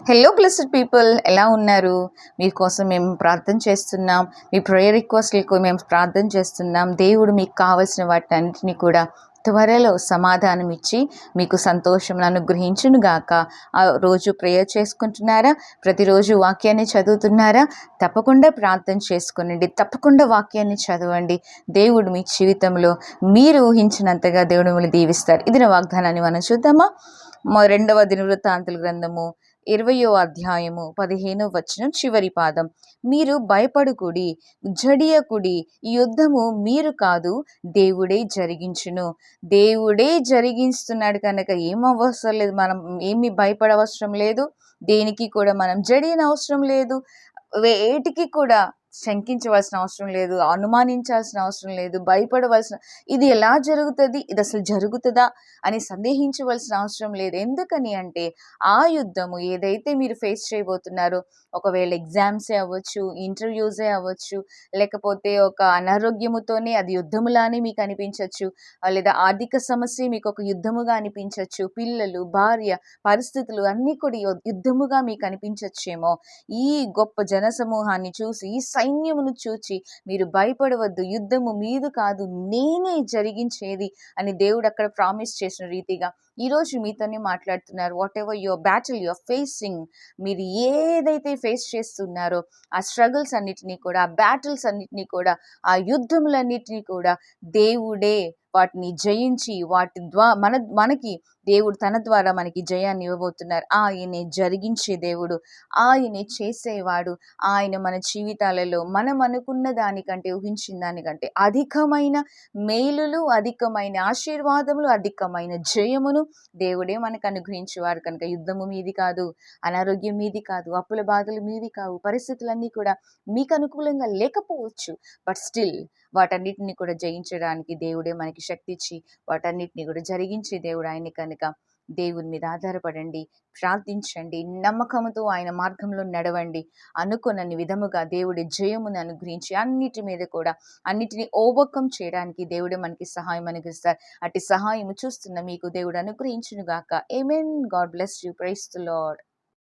Hello blessed people, ఎలా ఉన్నారు? మీకోసం మేము ప్రార్థన చేస్తున్నాం. మీ ప్రేయర్ రిక్వెస్ట్లకు మేము ప్రార్థన చేస్తున్నాం. దేవుడు మీకు కావలసిన వాటన్నిటిని కూడా త్వరలో సమాధానం ఇచ్చి మీకు సంతోషం అనుగ్రహించును గాక. ఆ రోజు ప్రేయర్ చేసుకుంటున్నారా? ప్రతిరోజు వాక్యాన్ని చదువుతున్నారా? తప్పకుండా ప్రార్థన చేసుకునండి. తప్పకుండా వాక్యాన్ని చదవండి. దేవుడు మీ జీవితంలో మీరు ఊహించినంతగా దేవుడు మిమ్మల్ని దీవిస్తారు. ఇది నా వాగ్దానాన్ని మనం చూద్దామా? రెండవ దినవృత్తాంతుల గ్రంథము 20వ అధ్యాయము 15వ వచనం చివరి పాదం. మీరు భయపడుకుడి, జడియకుడి, ఈ యుద్ధము మీరు కాదు, దేవుడే జరిగించును. దేవుడే జరిగిస్తున్నాడు కనుక ఏం అవసరం లేదు, మనం ఏమి భయపడవసరం లేదు, దేనికి కూడా మనం జడియన అవసరం లేదు, వేటికి కూడా శంకించవలసిన అవసరం లేదు, అనుమానించాల్సిన అవసరం లేదు, భయపడవలసిన ఇది ఎలా జరుగుతుంది, ఇది అసలు జరుగుతుందా అని సందేహించవలసిన అవసరం లేదు. ఎందుకని అంటే ఆ యుద్ధము ఏదైతే మీరు ఫేస్ చేయబోతున్నారో, ఒకవేళ ఎగ్జామ్సే అవ్వచ్చు, ఇంటర్వ్యూసే అవ్వచ్చు, లేకపోతే ఒక అనారోగ్యముతోనే అది యుద్ధములానే మీకు అనిపించవచ్చు, లేదా ఆర్థిక సమస్య మీకు ఒక యుద్ధముగా అనిపించవచ్చు, పిల్లలు, భార్య, పరిస్థితులు అన్నీ కూడా యుద్ధముగా మీకు అనిపించచ్చేమో. ఈ గొప్ప జనసమూహాన్ని చూసి, ఈ సైన్యమును చూచి మీరు భయపడవద్దు, యుద్ధము మీదు కాదు, నేనే జరిగించేది అని దేవుడు అక్కడ ప్రామిస్ చేసిన రీతిగా ఈరోజు మీతోనే మాట్లాడుతున్నారు. What ever your battle your facing, మీరు ఏదైతే ఫేస్ చేస్తున్నారో ఆ స్ట్రగుల్స్ అన్నిటినీ కూడా, ఆ బ్యాటిల్స్ అన్నిటినీ కూడా, ఆ యుద్ధములన్నిటినీ కూడా దేవుడే వాటిని జయించి వాటి మనకి దేవుడు తన ద్వారా మనకి జయాన్ని ఇవ్వబోతున్నారు. ఆయనే జరిగించే దేవుడు, ఆయనే చేసేవాడు. ఆయన మన జీవితాలలో మనం అనుకున్న దానికంటే, ఊహించిన దానికంటే అధికమైన మేలులు, అధికమైన ఆశీర్వాదములు, అధికమైన జయమును దేవుడే మనకు అనుగ్రహించేవారు కనుక యుద్ధము మీది కాదు, అనారోగ్యం మీది కాదు, అప్పుల బాధలు మీది కావు, పరిస్థితులన్నీ కూడా మీకు అనుకూలంగా లేకపోవచ్చు, బట్ స్టిల్ వాటన్నిటిని కూడా జయించడానికి దేవుడే మనకి శక్తి ఇచ్చి వాటన్నిటిని కూడా జరిగించే దేవుడు ఆయన కనుక దేవుని మీద ఆధారపడండి, ప్రార్థించండి, నమ్మకంతో ఆయన మార్గంలో నడవండి. అనుకున్నన్ని విధముగా దేవుడి జయమును అనుగ్రహించి అన్నిటి మీద కూడా అన్నిటిని ఓవర్కమ్ చేయడానికి దేవుడే మనకి సహాయం అనుగ్రహిస్తారు. అట్టి సహాయం చూస్తున్న మీకు దేవుడు అనుగ్రహించును గాక. Amen. God bless you. Praise the lord.